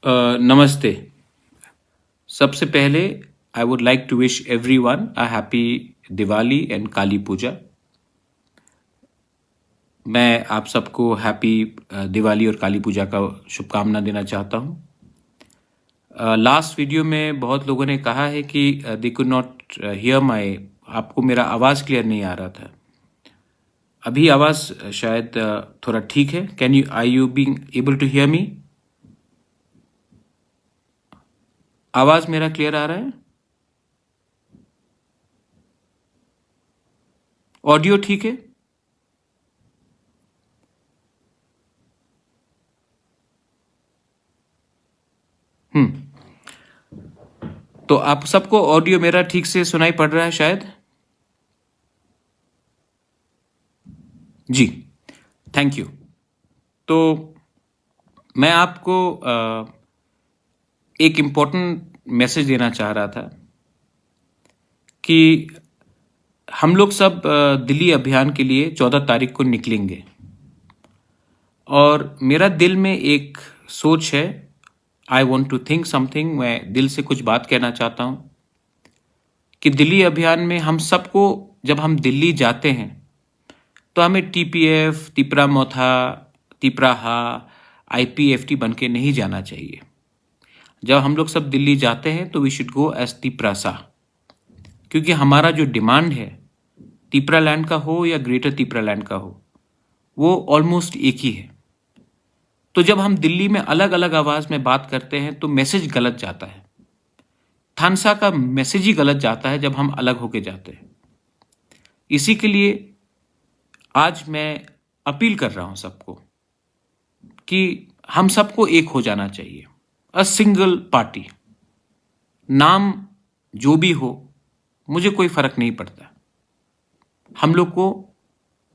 नमस्ते। सबसे पहले I would like to wish everyone a happy Diwali and Kali Puja. मैं आप सबको हैप्पी दिवाली और काली पूजा का शुभकामना देना चाहता हूँ। लास्ट वीडियो में बहुत लोगों ने कहा है कि they could not here my, आपको मेरा आवाज़ क्लियर नहीं आ रहा था। अभी आवाज़ शायद थोड़ा ठीक है। Can you are you being able to hear me? आवाज़ मेरा क्लियर आ रहा है? ऑडियो ठीक है? तो आप सबको ऑडियो मेरा ठीक से सुनाई पड़ रहा है शायद? जी, थैंक यू। तो मैं आपको एक इम्पोर्टेंट मैसेज देना चाह रहा था कि हम लोग सब दिल्ली अभियान के लिए 14 तारीख को निकलेंगे और मेरा दिल में एक सोच है। I want to think something, मैं दिल से कुछ बात कहना चाहता हूँ कि दिल्ली अभियान में हम सबको, जब हम दिल्ली जाते हैं तो हमें टीपीएफ, तिपरा मोथा, तिपराहा, आईपीएफटी बन के नहीं जाना चाहिए। जब हम लोग सब दिल्ली जाते हैं तो we should go as Tiprasa, क्योंकि हमारा जो डिमांड है, तिपरा लैंड का हो या ग्रेटर तिपरा लैंड का हो, वो ऑलमोस्ट एक ही है। तो जब हम दिल्ली में अलग अलग आवाज़ में बात करते हैं तो मैसेज गलत जाता है। थानसा का मैसेज ही गलत जाता है जब हम अलग होके जाते हैं। इसी के लिए आज मैं अपील कर रहा हूं सबको कि हम सबको एक हो जाना चाहिए। अ सिंगल पार्टी, नाम जो भी हो, मुझे कोई फर्क नहीं पड़ता। हम लोग को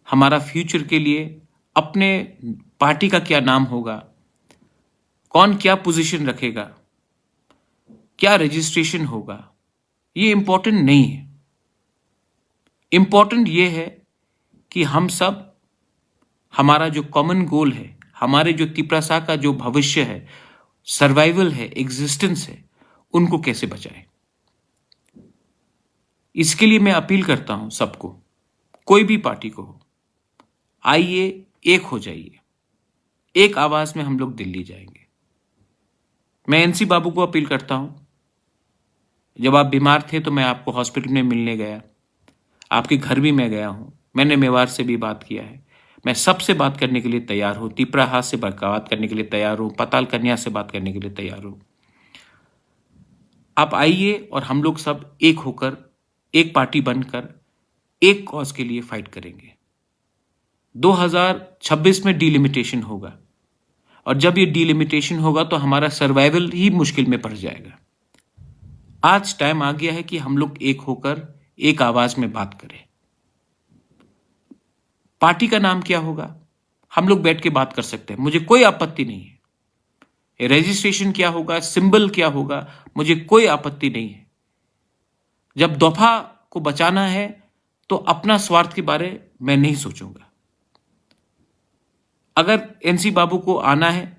हमारा फ्यूचर के लिए अपने पार्टी का क्या नाम होगा, कौन क्या पोजीशन रखेगा, क्या रजिस्ट्रेशन होगा, ये इंपॉर्टेंट नहीं है। इंपॉर्टेंट ये है कि हम सब, हमारा जो कॉमन गोल है, हमारे जो तिपरासा का जो भविष्य है, सर्वाइवल है, एग्जिस्टेंस है, उनको कैसे बचाएं। इसके लिए मैं अपील करता हूं सबको, कोई भी पार्टी को हो, आइए एक हो जाइए, एक आवाज में हम लोग दिल्ली जाएंगे। मैं एनसी बाबू को अपील करता हूं, जब आप बीमार थे तो मैं आपको हॉस्पिटल में मिलने गया, आपके घर भी मैं गया हूं, मैंने मेवाड़ से भी बात किया है। मैं सबसे बात करने के लिए तैयार हूं, तिपराहा से बात करने के लिए तैयार हूं, पाताल कन्या से बात करने के लिए तैयार हूं। आप आइए और हम लोग सब एक होकर, एक पार्टी बनकर, एक कॉज के लिए फाइट करेंगे। 2026 में डिलिमिटेशन होगा और जब ये डिलिमिटेशन होगा तो हमारा सर्वाइवल ही मुश्किल में पड़ जाएगा। आज टाइम आ गया है कि हम लोग एक होकर एक आवाज में बात करें। पार्टी का नाम क्या होगा, हम लोग बैठ के बात कर सकते हैं, मुझे कोई आपत्ति नहीं है। रजिस्ट्रेशन क्या होगा, सिंबल क्या होगा, मुझे कोई आपत्ति नहीं है। जब दफा को बचाना है तो अपना स्वार्थ के बारे में नहीं सोचूंगा। अगर एनसी बाबू को आना है,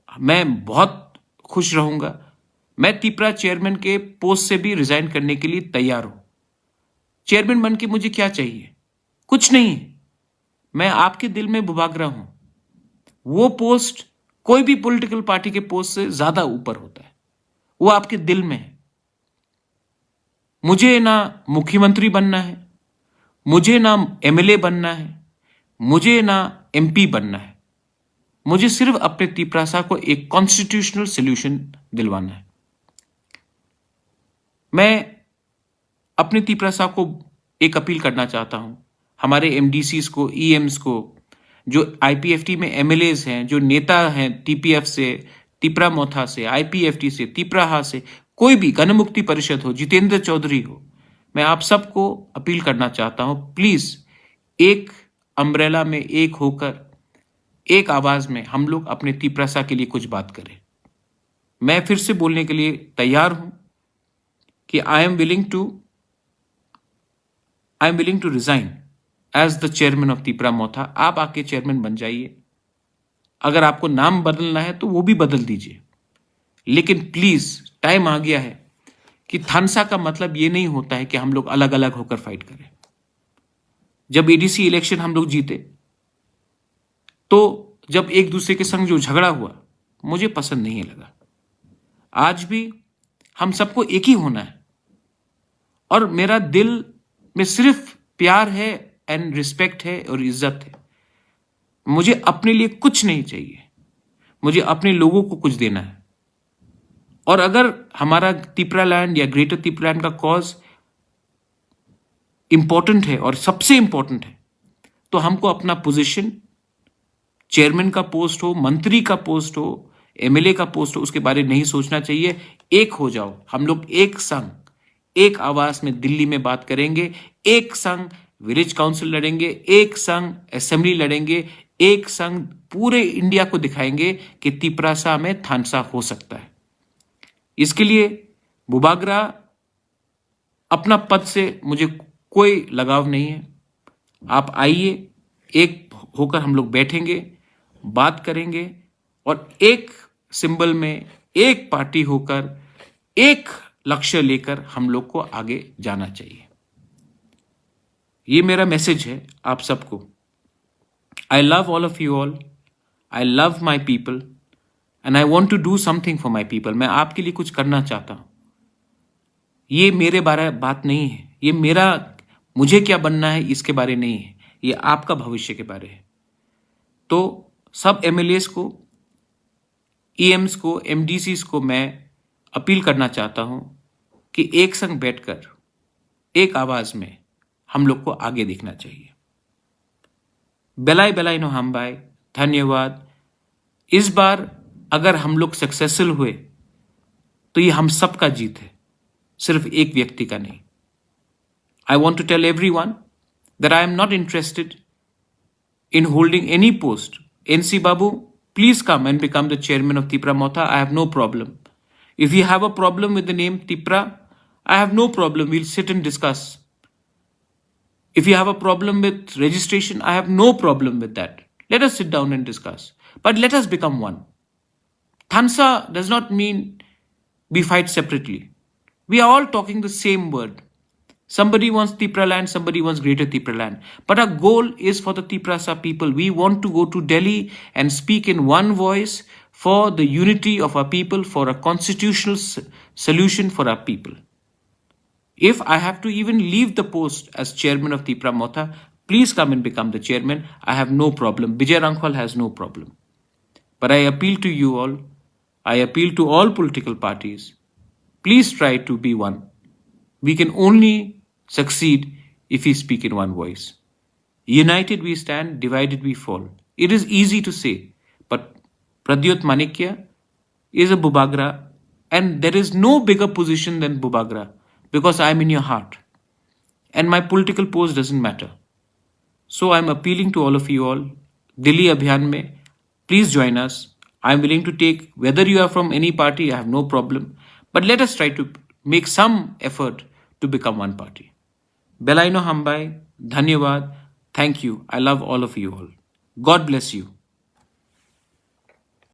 मैं बहुत खुश रहूंगा। मैं तिपरा चेयरमैन के पोस्ट से भी रिजाइन करने के लिए तैयार हूं। चेयरमैन बन के मुझे क्या चाहिए, कुछ नहीं है। मैं आपके दिल में बुभाग हूं। वो पोस्ट कोई भी पॉलिटिकल पार्टी के पोस्ट से ज्यादा ऊपर होता है, वो आपके दिल में है। मुझे ना मुख्यमंत्री बनना है, मुझे ना एमएलए बनना है, मुझे ना एमपी बनना है। मुझे सिर्फ अपने तिपरासा को एक कॉन्स्टिट्यूशनल सोल्यूशन दिलवाना है। मैं अपने तिपरासा को एक अपील करना चाहता हूं, हमारे एमडीसीज को, ईएम्स को, जो आईपीएफटी में एमएलएज हैं, जो नेता हैं टीपीएफ से, तिपरा मोथा से, आईपीएफटी से, तिपराहा से, कोई भी गणमुक्ति परिषद हो, जितेंद्र चौधरी हो, मैं आप सबको अपील करना चाहता हूं, प्लीज एक अम्ब्रेला में एक होकर, एक आवाज में हम लोग अपने तिपरासा के लिए कुछ बात करें। मैं फिर से बोलने के लिए तैयार हूं कि I am willing to resign as the chairman of Tipra Motha. आप आके चेयरमैन बन जाइए। अगर आपको नाम बदलना है तो वो भी बदल दीजिए। लेकिन प्लीज टाइम आ गया है कि थानसा का मतलब ये नहीं होता है कि हम लोग अलग अलग होकर फाइट करें। जब एडीसी इलेक्शन हम लोग जीते तो जब एक दूसरे के संग जो झगड़ा हुआ मुझे पसंद नहीं लगा। आज भी हम सबको एक ही होना है और मेरा दिल में सिर्फ प्यार है एंड रिस्पेक्ट है और इज्जत है। मुझे अपने लिए कुछ नहीं चाहिए, मुझे अपने लोगों को कुछ देना है। और अगर हमारा तिपरालैंड या ग्रेटर तिपरालैंड का कॉज इंपॉर्टेंट है और सबसे इंपॉर्टेंट है तो हमको अपना पोजीशन, चेयरमैन का पोस्ट हो, मंत्री का पोस्ट हो, एमएलए का पोस्ट हो, उसके बारे में नहीं सोचना चाहिए। एक हो जाओ, हम लोग एक संग, एक आवाज में दिल्ली में बात करेंगे, एक संग विलेज काउंसिल लड़ेंगे, एक संग असेंबली लड़ेंगे, एक संग पूरे इंडिया को दिखाएंगे कि तिपरासा में थानसा हो सकता है। इसके लिए बुबागरा अपना पद से मुझे कोई लगाव नहीं है। आप आइए, एक होकर हम लोग बैठेंगे, बात करेंगे और एक सिंबल में, एक पार्टी होकर, एक लक्ष्य लेकर हम लोग को आगे जाना चाहिए। ये मेरा मैसेज है आप सबको। I love all of you all, I love my people and I want to do something for my people. मैं आपके लिए कुछ करना चाहता हूं। ये मेरे बारे बात नहीं है, ये मेरा मुझे क्या बनना है इसके बारे नहीं है, ये आपका भविष्य के बारे है। तो सब एमएलएस को, ईएम्स को, एमडीसीज को मैं अपील करना चाहता हूं कि एक संग बैठकर एक आवाज में हम लोग को आगे देखना चाहिए। बेलाई बेलाई नो हम भाई, धन्यवाद। इस बार अगर हम लोग सक्सेसफुल हुए तो ये हम सबका जीत है, सिर्फ एक व्यक्ति का नहीं। I want to tell everyone that I am not interested in holding any post. NC Babu, please come and become the chairman of Tipra Motha. I have no problem. If you have a problem with the name Tipra, I have no problem. We'll sit and discuss. If you have a problem with registration, I have no problem with that. Let us sit down and discuss. But let us become one. Thansa does not mean we fight separately. We are all talking the same word. Somebody wants Tipraland, somebody wants Greater Tipraland. But our goal is for the Tiprasa people. We want to go to Delhi and speak in one voice for the unity of our people, for a constitutional solution for our people. If I have to even leave the post as chairman of Tipra Motha, please come and become the chairman. I have no problem. Vijay Rangwal has no problem. But I appeal to you all. I appeal to all political parties. Please try to be one. We can only succeed if we speak in one voice. United we stand, divided we fall. It is easy to say, but Pradyot Manikya is a Bubagra, and there is no bigger position than Bubagra because I am in your heart. And my political post doesn't matter. So I am appealing to all of you all, Delhi Abhiyan mein, please join us. I am willing to take, whether you are from any party, I have no problem. But let us try to make some effort to become one party. Belaino Hambai, Dhanyavad, thank you. I love all of you all. God bless you.